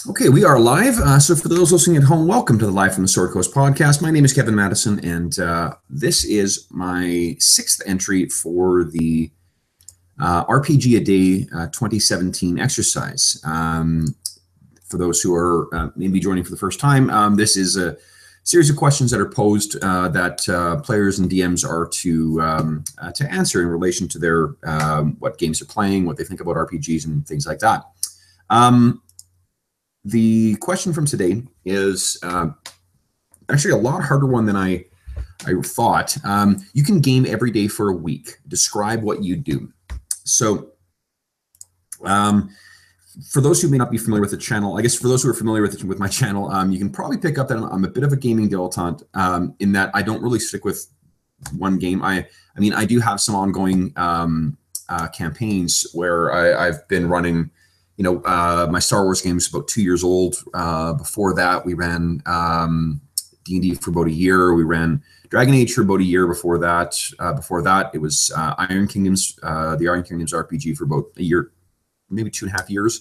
Okay, we are live. So for those listening at home, welcome to the Live from the Sword Coast podcast. My name is Kevin Madison, and this is my sixth entry for the RPG a Day 2017 exercise. For those who are maybe joining for the first time, this is a series of questions that are posed that players and DMs are to answer in relation to their what games they're playing, what they think about RPGs, and things like that. The question from today is actually a lot harder one than I thought. You can game every day for a week. Describe what you do. So for those who may not be familiar with the channel, I guess for those who are familiar with my channel, you can probably pick up that I'm a bit of a gaming dilettante in that I don't really stick with one game. I mean, I do have some ongoing campaigns where I've been running. You know, my Star Wars game is about 2 years old. Before that, we ran D&D for about a year. We ran Dragon Age for about a year before that. Before that, it was Iron Kingdoms, the Iron Kingdoms RPG for about a year, maybe 2.5 years.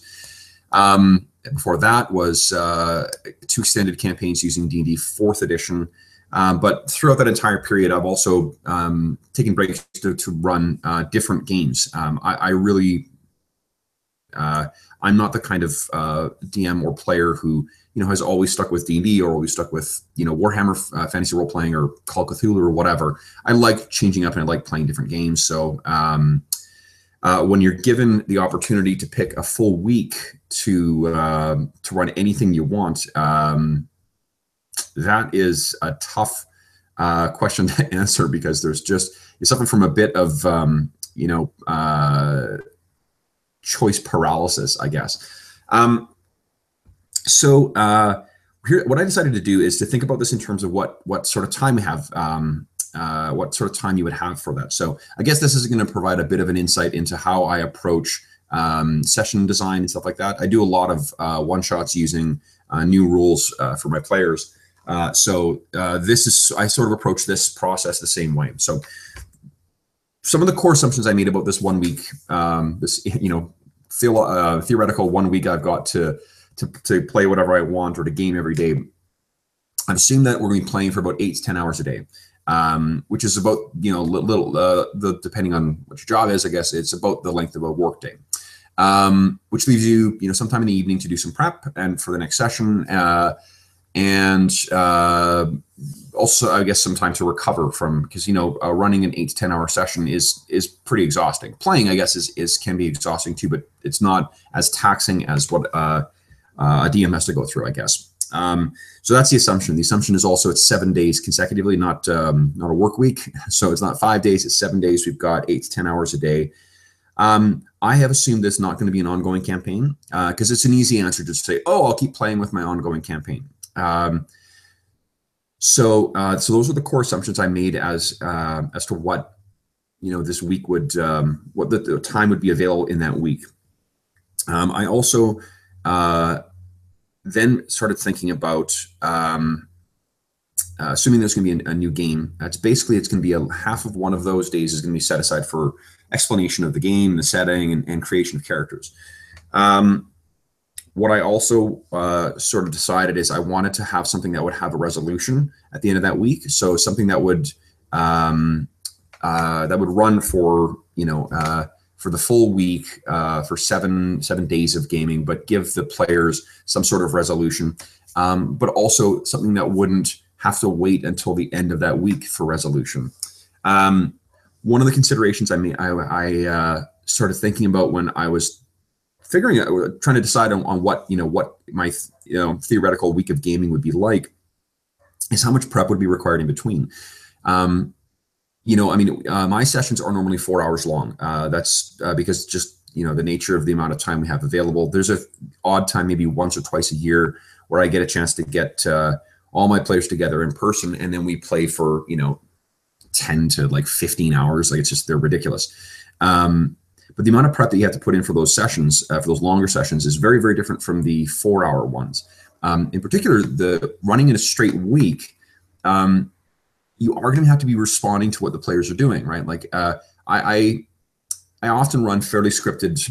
Before that was 2 extended campaigns using D&D 4th edition. But throughout that entire period, I've also taken breaks to run different games. I really... I'm not the kind of DM or player who, you know, has always stuck with D&D or always stuck with, you know, Warhammer fantasy role playing or Call of Cthulhu or whatever. I like changing up and I like playing different games. So when you're given the opportunity to pick a full week to run anything you want, that is a tough question to answer because there's just, you're suffering from a bit of, you know, choice paralysis, I guess. So here, what I decided to do is to think about this in terms of what sort of time we have, what sort of time you would have for that. So I guess this is going to provide a bit of an insight into how I approach session design and stuff like that. I do a lot of one-shots using new rules for my players. So this is, I sort of approach this process the same way. So some of the core assumptions I made about this 1 week, this, you know, theoretical 1 week I've got to play whatever I want or to game every day. I've assumed that we're going to be playing for about 8 to 10 hours a day, which is about, you know, depending on what your job is, I guess it's about the length of a work day, which leaves you, you know, sometime in the evening to do some prep and for the next session. And also, I guess, some time to recover from, because, you know, running an 8 to 10 hour session is pretty exhausting. Playing, I guess, can be exhausting too, but it's not as taxing as what a DM has to go through, I guess. So that's the assumption. The assumption is also it's 7 days consecutively, not a work week. So it's not 5 days, it's 7 days. We've got 8 to 10 hours a day. I have assumed it's not going to be an ongoing campaign because it's an easy answer to say, oh, I'll keep playing with my ongoing campaign. So those are the core assumptions I made as to what, you know, this week would, what the time would be available in that week. I also then started thinking about assuming there's going to be a new game. It's going to be half of one of those days is going to be set aside for explanation of the game, the setting, and creation of characters. What I also sort of decided is I wanted to have something that would have a resolution at the end of that week. So something that would run for, you know, for the full week, for seven days of gaming, but give the players some sort of resolution, but also something that wouldn't have to wait until the end of that week for resolution. One of the considerations I started thinking about when I was figuring out, trying to decide on what my theoretical week of gaming would be like, is how much prep would be required in between. You know, I mean, my sessions are normally 4 hours long. That's because just, you know, the nature of the amount of time we have available. There's a odd time, maybe once or twice a year, where I get a chance to get all my players together in person, and then we play for, you know, 10 to like 15 hours. Like, it's just, they're ridiculous. But the amount of prep that you have to put in for those sessions, for those longer sessions, is very, very different from the 4 hour ones. In particular, the running in a straight week, you are going to have to be responding to what the players are doing, right? Like, I often run fairly scripted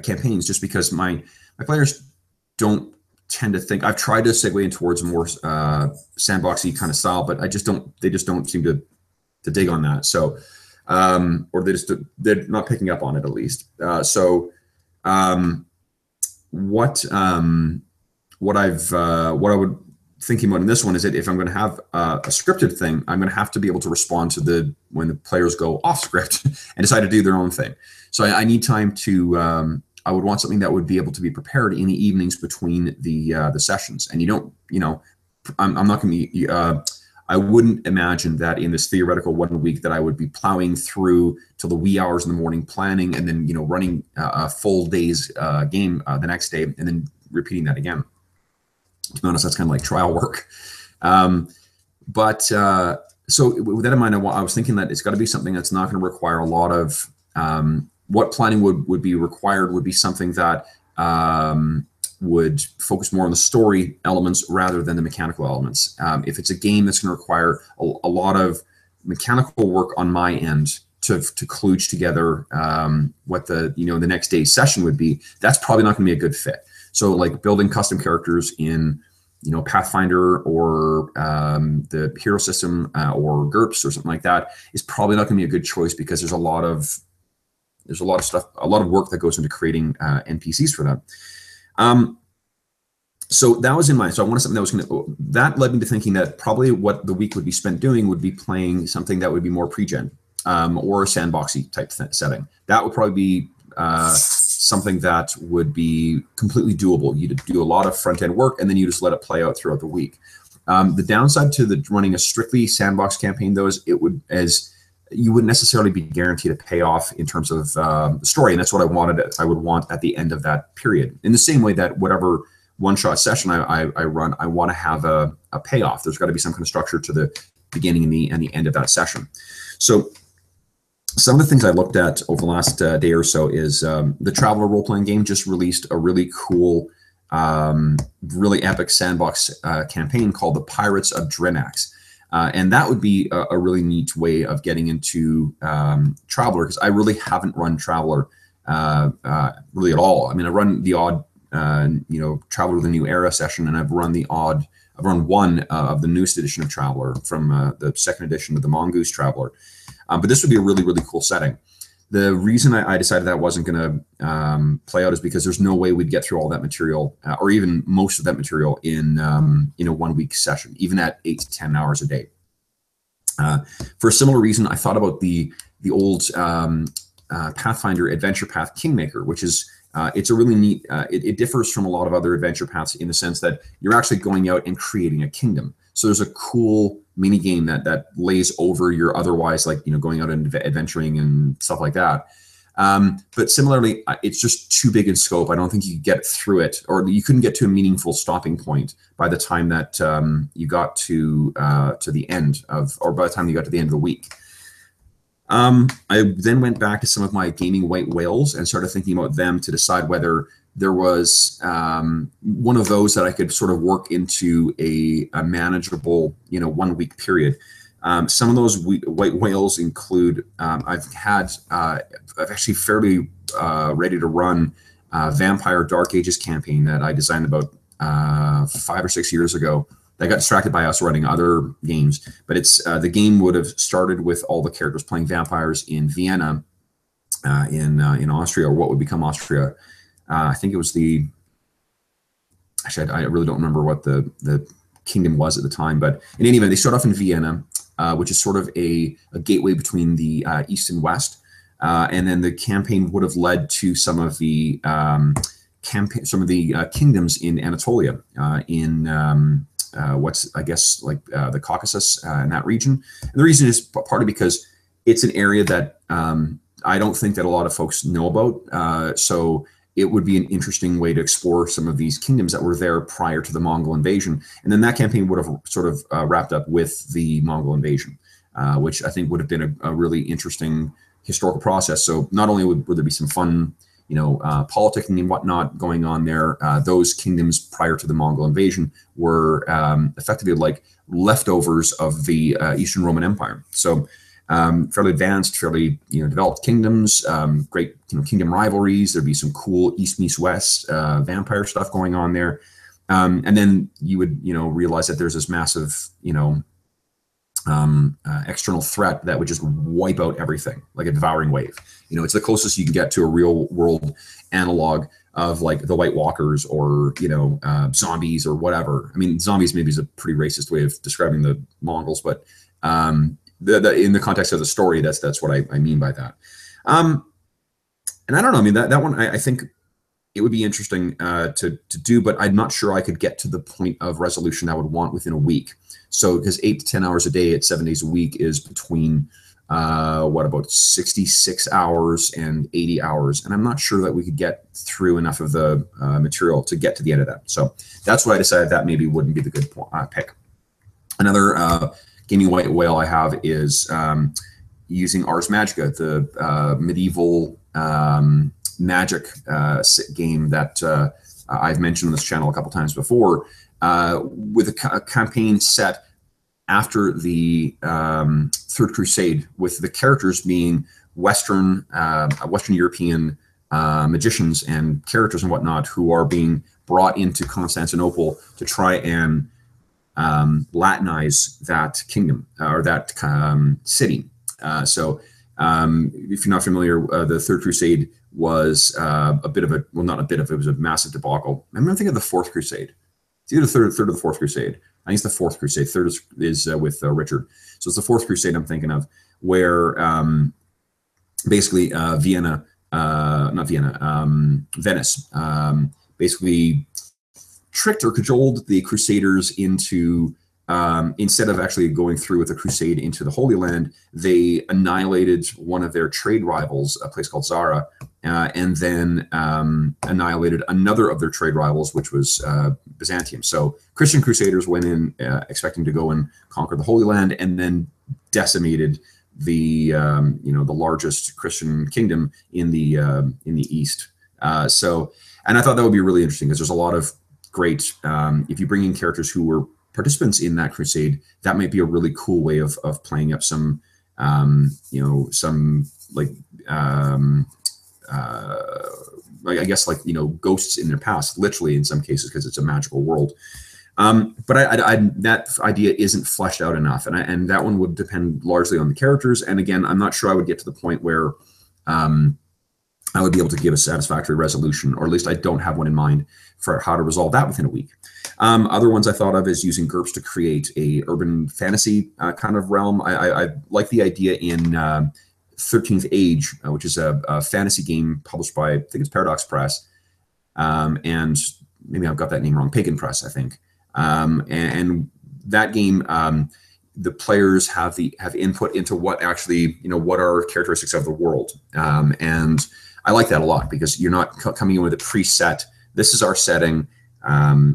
campaigns, just because my players don't tend to think. I've tried to segue in towards a more sandboxy kind of style, but they just don't seem to dig on that. So, or they're not picking up on it, at least. What I would thinking about in this one is that if I'm going to have a scripted thing, I'm going to have to be able to respond to when the players go off script and decide to do their own thing. So I need time to. I would want something that would be able to be prepared in the evenings between the sessions. And I'm not going to be. I wouldn't imagine that in this theoretical 1 week that I would be plowing through till the wee hours in the morning planning, and then running a full day's game the next day, and then repeating that again. To be honest, that's kind of like trial work. So with that in mind, I was thinking that it's got to be something that's not going to require a lot of what planning would be required would be something that would focus more on the story elements rather than the mechanical elements. If it's a game that's going to require a lot of mechanical work on my end to kludge together what the next day's session would be, that's probably not going to be a good fit. So like building custom characters in, Pathfinder or the hero system or GURPS or something like that is probably not going to be a good choice, because there's a lot of stuff, a lot of work that goes into creating NPCs for that. So that was in mind. So I wanted something that led me to thinking that probably what the week would be spent doing would be playing something that would be more pre-gen or a sandboxy type setting. That would probably be something that would be completely doable. You'd do a lot of front-end work, and then you just let it play out throughout the week. The downside to running a strictly sandbox campaign, though, is you wouldn't necessarily be guaranteed a payoff in terms of the story, and that's what I would want at the end of that period. In the same way that whatever one-shot session I run, I want to have a payoff. There's got to be some kind of structure to the beginning and the end of that session. So some of the things I looked at over the last day or so is the Traveller role-playing game just released a really cool, really epic sandbox campaign called The Pirates of Drenax. And that would be a really neat way of getting into Traveller, because I really haven't run Traveller really at all. I mean, I run the odd, Traveller the New Era session, and I've run one of the newest edition of Traveller from the second edition of the Mongoose Traveller. But this would be a really, really cool setting. The reason I decided that wasn't going to play out is because there's no way we'd get through all that material, or even most of that material in 1 week session, even at 8 to 10 hours a day. For a similar reason, I thought about the old Pathfinder Adventure Path Kingmaker, which is it's a really neat. It differs from a lot of other adventure paths in the sense that you're actually going out and creating a kingdom. So there's a cool mini game that lays over your otherwise, like, going out and adventuring and stuff like that. But similarly, it's just too big in scope. I don't think you could get through it, or you couldn't get to a meaningful stopping point by the time that you got to the end of, or by the time you got to the end of the week. I then went back to some of my gaming white whales and started thinking about them to decide whether there was one of those that I could sort of work into a manageable, 1 week period. Some of those white whales include, I've actually fairly ready to run Vampire Dark Ages campaign that I designed about 5 or 6 years ago. That got distracted by us running other games, but it's the game would have started with all the characters playing vampires in Vienna, in Austria, or what would become Austria. I think it was actually I really don't remember what the kingdom was at the time, but in any event, they start off in Vienna, which is sort of a gateway between the East and West, and then the campaign would have led to some of the kingdoms in Anatolia, what's, I guess, like the Caucasus in that region. And the reason is partly because it's an area that I don't think that a lot of folks know about. So it would be an interesting way to explore some of these kingdoms that were there prior to the Mongol invasion. And then that campaign would have sort of wrapped up with the Mongol invasion, which I think would have been a really interesting historical process. So not only would there be some fun, politicking and whatnot going on there, those kingdoms prior to the Mongol invasion were effectively like leftovers of the Eastern Roman Empire. So fairly advanced, fairly developed kingdoms, great kingdom rivalries. There'd be some cool East meets West vampire stuff going on there, and then you would realize that there's this massive external threat that would just wipe out everything like a devouring wave. It's the closest you can get to a real world analog of like the White Walkers or zombies or whatever. I mean, zombies maybe is a pretty racist way of describing the Mongols, but in the context of the story, that's what I mean by that. And I don't know. I mean, that one I think it would be interesting to do, but I'm not sure I could get to the point of resolution I would want within a week. So because 8 to 10 hours a day at 7 days a week is between about 66 hours and 80 hours. And I'm not sure that we could get through enough of the material to get to the end of that. So that's why I decided that maybe wouldn't be the good pick. Another gaming white whale I have is using Ars Magica, the medieval magic game that I've mentioned on this channel a couple times before, with a campaign set after the Third Crusade, with the characters being Western European magicians and characters and whatnot who are being brought into Constantinople to try and Latinize that kingdom or that city. So if you're not familiar, the Third Crusade was a bit of a, well, not a bit of, it was a massive debacle. I'm thinking of the Fourth Crusade. It's either the third or the Fourth Crusade. I think it's the Fourth Crusade. Third is with Richard. So it's the Fourth Crusade I'm thinking of, where basically Venice basically tricked or cajoled the Crusaders into, instead of actually going through with a crusade into the Holy Land, they annihilated one of their trade rivals, a place called Zara, and then annihilated another of their trade rivals, which was Byzantium. So Christian Crusaders went in expecting to go and conquer the Holy Land, and then decimated the the largest Christian kingdom in the East. So, and I thought that would be really interesting because there's a lot of great, if you bring in characters who were participants in that crusade, that might be a really cool way of playing up some some like I guess like ghosts in their past, literally in some cases, because it's a magical world. But that idea isn't fleshed out enough, and that one would depend largely on the characters. And again, I'm not sure I would get to the point where I would be able to give a satisfactory resolution, or at least I don't have one in mind for how to resolve that within a week. Other ones I thought of is using GURPS to create a urban fantasy kind of realm. I like the idea in 13th Age, which is a fantasy game published by, I think it's Paradox Press, and maybe I've got that name wrong, Pagan Press, I think. And that game, the players have input into what actually, what are characteristics of the world. And I like that a lot, because you're not coming in with a preset, this is our setting,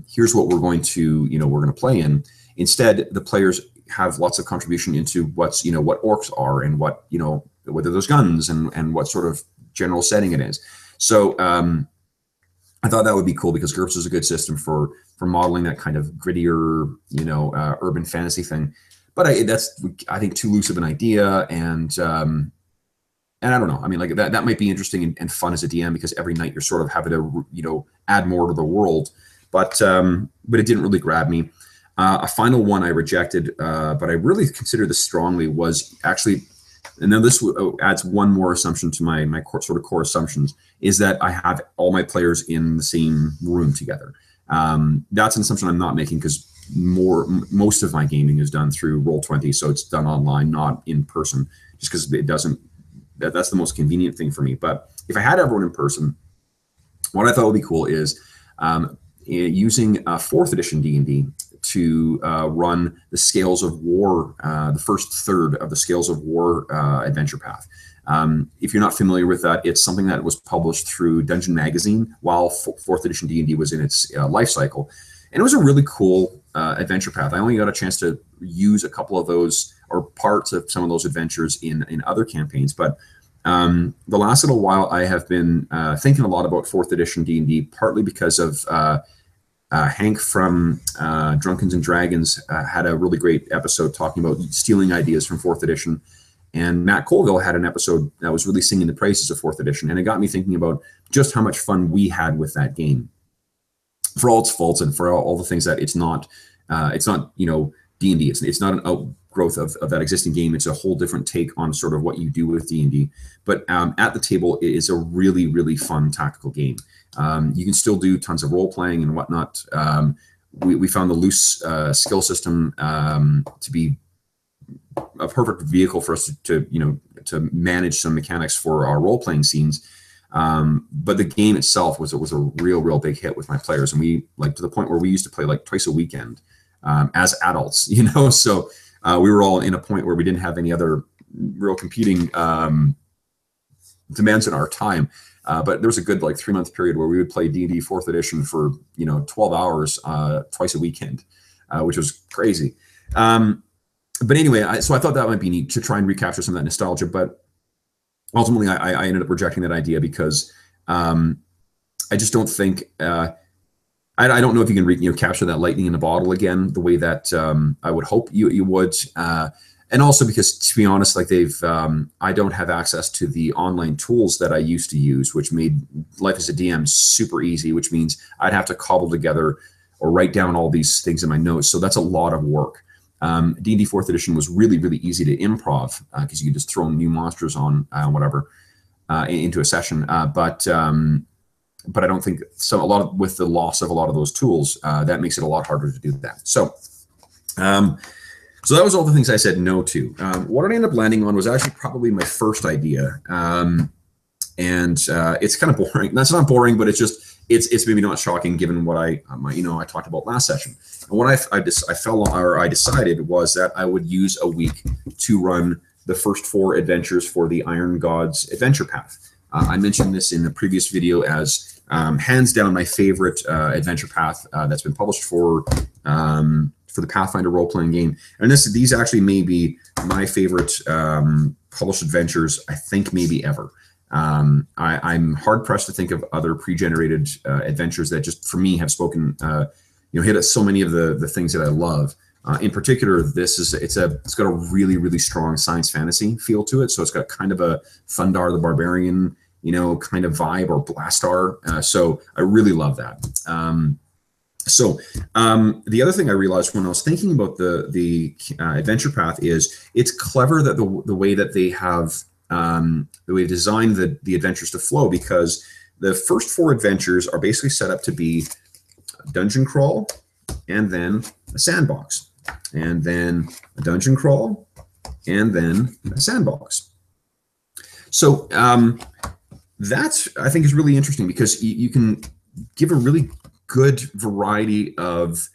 here's what we're going to, we're going to play in. Instead, the players have lots of contribution into what's, what orcs are, and what, whether there's guns, and what sort of general setting it is. So I thought that would be cool, because GURPS is a good system for modeling that kind of grittier, urban fantasy thing. But that's, I think, too loose of an idea, and I don't know. I mean, like that might be interesting and fun as a DM, because every night you're sort of having to, add more to the world. But it didn't really grab me. A final one I rejected, but I really considered this strongly, was actually, and then this adds one more assumption to my sort of core assumptions, is that I have all my players in the same room together. That's an assumption I'm not making, because most of my gaming is done through Roll20, so it's done online, not in person, just because it doesn't, that's the most convenient thing for me. But if I had everyone in person, what I thought would be cool is using 4th edition D&D to run the Scales of War, the first third of the Scales of War adventure path. If you're not familiar with that, it's something that was published through Dungeon Magazine while 4th edition D&D was in its life cycle. And it was a really cool adventure path. I only got a chance to use a couple of those, or parts of some of those adventures in other campaigns. But the last little while, I have been thinking a lot about 4th edition D&D, partly because of Hank from Drunkens and Dragons had a really great episode talking about stealing ideas from 4th edition. And Matt Colville had an episode that was really singing the praises of 4th edition, and it got me thinking about just how much fun we had with that game, for all its faults and for all the things that it's not, you know, D&D. It's not an outgrowth of that existing game. It's a whole different take on sort of what you do with D&D. But at the table, it is a really, really fun tactical game. You can still do tons of role playing and whatnot. We found the loose skill system to be a perfect vehicle for us to manage some mechanics for our role playing scenes. But the game itself was a real big hit with my players, and we, like, to the point where we used to play like twice a weekend as adults, you know. So we were all in a point where we didn't have any other real competing demands in our time. But there was a good like 3-month period where we would play D&D 4th edition for 12 hours twice a weekend, which was crazy. But anyway, so I thought that might be neat to try and recapture some of that nostalgia. But ultimately, I ended up rejecting that idea because I just don't think I don't know if you can capture that lightning in a bottle again the way that I would hope you would. And also because, to be honest, like I don't have access to the online tools that I used to use, which made life as a DM super easy, which means I'd have to cobble together or write down all these things in my notes. So that's a lot of work. D&D 4th edition was really, really easy to improv because you could just throw new monsters on whatever into a session. But I don't think so. With the loss of a lot of those tools, that makes it a lot harder to do that. So that was all the things I said no to. What I ended up landing on was actually probably my first idea. And it's kind of boring. That's not boring, but it's maybe not shocking given what I talked about last session. And what I decided was that I would use a week to run the first 4 adventures for the Iron Gods adventure path. I mentioned this in the previous video as hands down my favorite adventure path that's been published for the Pathfinder role-playing game. And these actually may be my favorite published adventures, I think, maybe ever. I'm hard-pressed to think of other pre-generated adventures that just, for me, have spoken, hit at so many of the things that I love. In particular, it's got a really, really strong science fantasy feel to it. So it's got kind of a Thundar the Barbarian, kind of vibe, or Blastar. So I really love that. The other thing I realized when I was thinking about the adventure path is it's clever that the way that they have they've designed the adventures to flow, because the first 4 adventures are basically set up to be a dungeon crawl, and then a sandbox, and then a dungeon crawl, and then a sandbox. So that, I think, is really interesting because you can give a really good variety of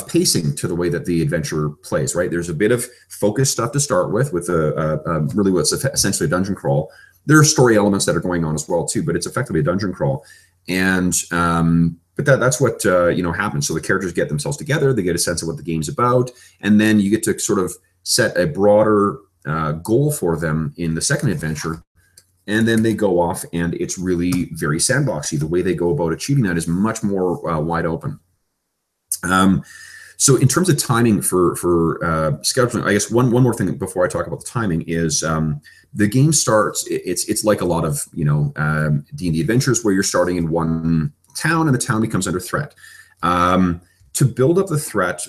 pacing to the way that the adventure plays, right? There's a bit of focused stuff to start with really what's essentially a dungeon crawl. There are story elements that are going on as well too, but it's effectively a dungeon crawl. And but that's what happens. So the characters get themselves together, they get a sense of what the game's about, and then you get to sort of set a broader goal for them in the second adventure. And then they go off, and it's really very sandboxy. The way they go about achieving that is much more wide open. So in terms of timing for scheduling, I guess one more thing before I talk about the timing is the game starts. It's like a lot of D&D adventures where you're starting in one town and the town becomes under threat. To build up the threat,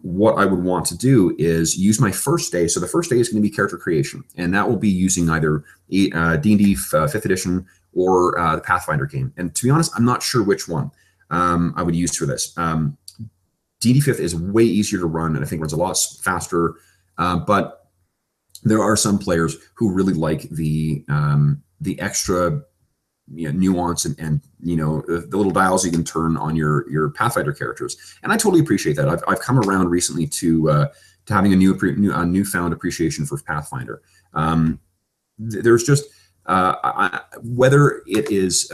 what I would want to do is use my first day. So the first day is going to be character creation, and that will be using either D&D 5th edition or the Pathfinder game. And to be honest, I'm not sure which one I would use for this. D&D 5th is way easier to run, and I think runs a lot faster. But there are some players who really like the extra nuance and the little dials you can turn on your Pathfinder characters, and I totally appreciate that. I've come around recently to having a newfound appreciation for Pathfinder. There's just whether it is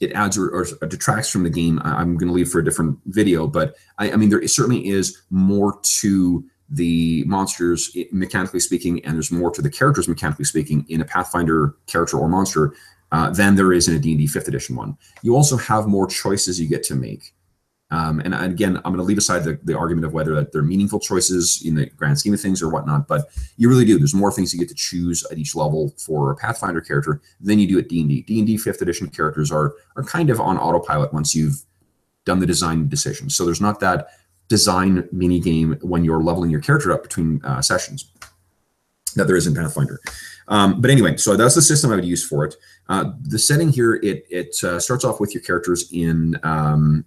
it adds or detracts from the game, I'm going to leave for a different video. But I mean, there certainly is more to the monsters mechanically speaking, and there's more to the characters mechanically speaking in a Pathfinder character or monster than there is in a D&D 5th edition one. You also have more choices you get to make. And again, I'm going to leave aside the argument of whether that they're meaningful choices in the grand scheme of things or whatnot, but you really do. There's more things you get to choose at each level for a Pathfinder character than you do at D&D. D&D 5th edition characters are kind of on autopilot once you've done the design decision. So there's not that design mini game when you're leveling your character up between sessions that there is in Pathfinder. But anyway, so that's the system I would use for it. The setting here, it starts off with your characters in a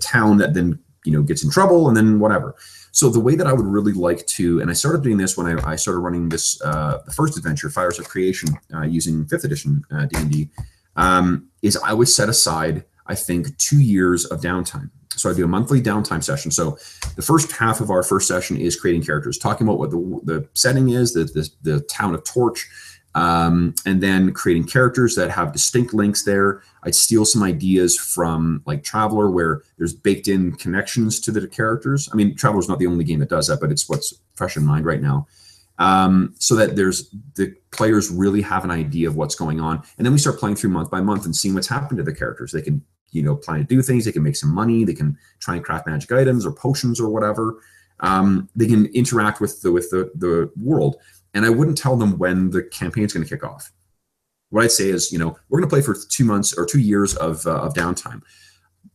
town that then gets in trouble and then whatever. So the way that I would really like to, and I started doing this when I started running this the first adventure, Fires of Creation, using 5th edition D&D, is I would set aside, I think, 2 years of downtime. So I do a monthly downtime session. So the first half of our first session is creating characters, talking about what the setting is, the town of Torch, and then creating characters that have distinct links there. I'd steal some ideas from like Traveller, where there's baked in connections to the characters. I mean, Traveller's not the only game that does that, but it's what's fresh in mind right now. So that the players really have an idea of what's going on. And then we start playing through month by month and seeing what's happened to the characters. They can plan to do things. They can make some money. They can try and craft magic items or potions or whatever. They can interact with the world. And I wouldn't tell them when the campaign is going to kick off. What I'd say is, we're going to play for 2 months or 2 years of downtime.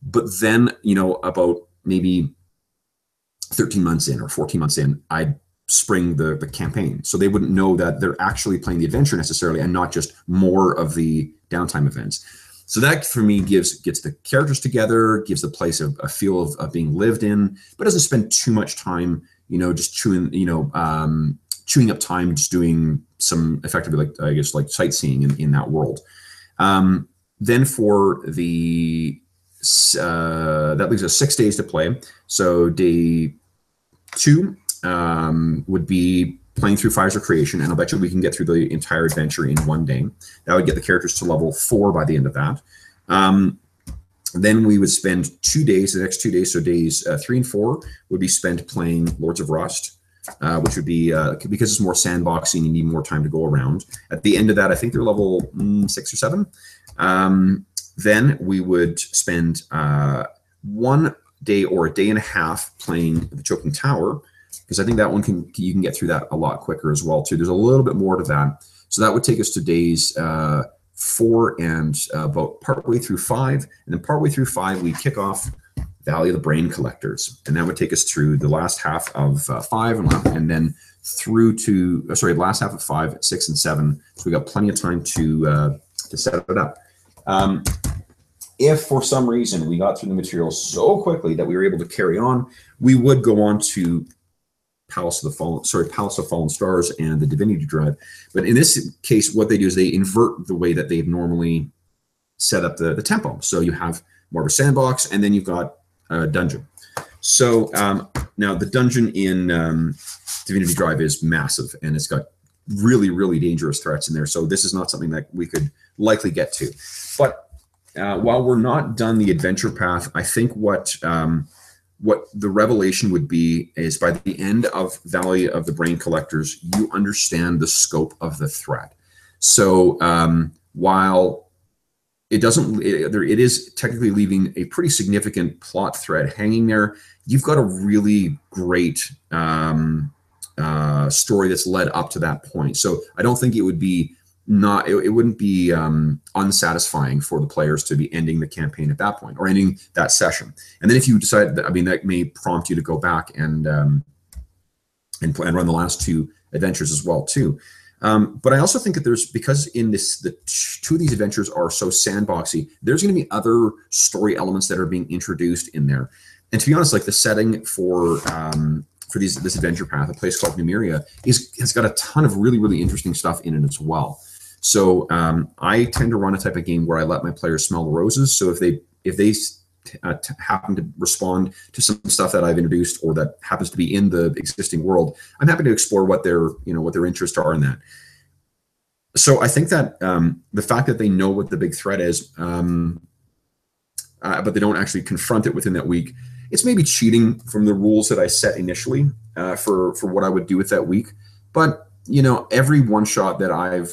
But then, about maybe 13 months in or 14 months in, I'd spring the campaign. So they wouldn't know that they're actually playing the adventure necessarily and not just more of the downtime events. So that for me gets the characters together, gives the place a feel of being lived in, but doesn't spend too much time, just chewing up time, just doing some effectively like sightseeing in that world. Then for the that leaves us 6 days to play. So day 2 would be playing through Fires of Creation, and I'll bet you we can get through the entire adventure in 1 day. That would get the characters to level 4 by the end of that. Then we would spend 2 days, the next 2 days, so days 3 and 4 would be spent playing Lords of Rust, which would be, because it's more sandboxing, you need more time to go around. At the end of that, I think they're level 6 or 7. Then we would spend 1 day or a day and a half playing the Choking Tower, because I think that one you can get through that a lot quicker as well too. There's a little bit more to that. So that would take us to days 4 and about partway through 5. And then partway through 5, we kick off Valley of the Brain Collectors. And that would take us through the last half of 5 and then through to, last half of 5, 6, and 7. So we got plenty of time to set it up. If for some reason we got through the material so quickly that we were able to carry on, we would go on to Palace of Fallen Stars and the Divinity Drive. But in this case, what they do is they invert the way that they've normally set up the tempo. So you have more of a sandbox, and then you've got a dungeon. So now the dungeon in Divinity Drive is massive, and it's got really, really dangerous threats in there. So this is not something that we could likely get to. But while we're not done the adventure path, I think what the revelation would be is by the end of Valley of the Brain Collectors, you understand the scope of the threat. So while it is technically leaving a pretty significant plot thread hanging there, you've got a really great story that's led up to that point. So I don't think it would be it wouldn't be unsatisfying for the players to be ending the campaign at that point or ending that session. And then if you decide that, that may prompt you to go back and run the last 2 adventures as well too. But I also think that because in the 2 of these adventures are so sandboxy, there's going to be other story elements that are being introduced in there. And to be honest, like the setting for this adventure path, a place called Numeria, has got a ton of really, really interesting stuff in it as well. So I tend to run a type of game where I let my players smell the roses. So if they happen to respond to some stuff that I've introduced or that happens to be in the existing world, I'm happy to explore what their interests are in that. So I think that the fact that they know what the big threat is, but they don't actually confront it within that week, it's maybe cheating from the rules that I set initially for what I would do with that week. But every one shot that I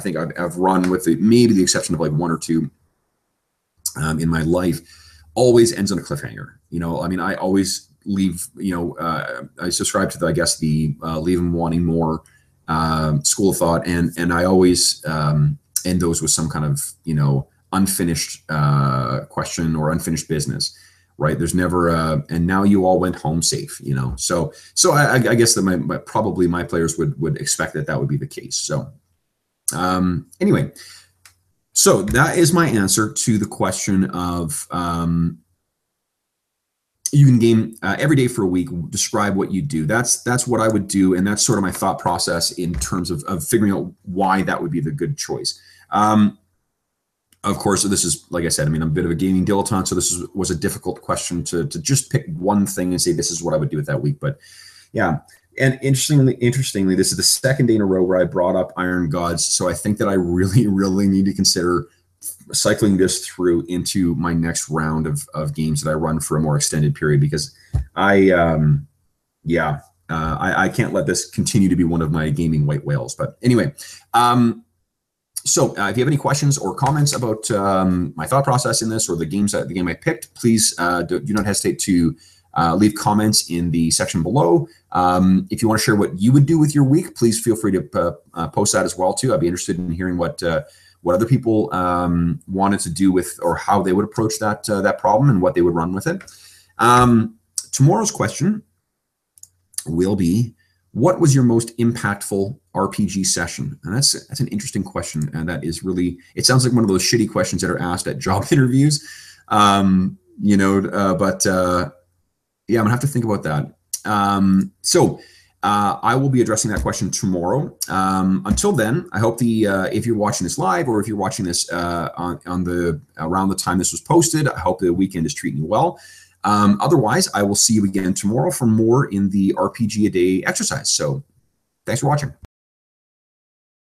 think I've run, with maybe the exception of like 1 or 2 in my life, always ends on a cliffhanger. I mean, I always leave, I subscribe to the, I guess, the leave them wanting more school of thought, and I always end those with some kind of, unfinished question or unfinished business, right? There's never and now you all went home safe, so I guess that probably my players would expect that would be the case. So anyway, so that is my answer to the question of you can game every day for a week. Describe what you do. That's what I would do, and that's sort of my thought process in terms of figuring out why that would be the good choice. Of course, so this is, like I said, I mean, I'm a bit of a gaming dilettante, so this was a difficult question to just pick one thing and say this is what I would do with that week. But yeah, and interestingly, this is the second day in a row where I brought up Iron Gods, so I think that I really, really need to consider cycling this through into my next round of games that I run for a more extended period, because I can't let this continue to be one of my gaming white whales. But anyway, so if you have any questions or comments about my thought process in this or the game I picked, please do not hesitate to leave comments in the section below. If you want to share what you would do with your week, please feel free to post that as well too. I'd be interested in hearing what other people wanted to do with, or how they would approach that problem and what they would run with it. Tomorrow's question will be, what was your most impactful RPG session? And that's an interesting question, and that is really, it sounds like one of those shitty questions that are asked at job interviews, but yeah, I'm gonna have to think about that. So I will be addressing that question tomorrow. Until then, I hope if you're watching this live, or if you're watching this around the time this was posted, I hope the weekend is treating you well. Otherwise, I will see you again tomorrow for more in the RPG a day exercise. So thanks for watching.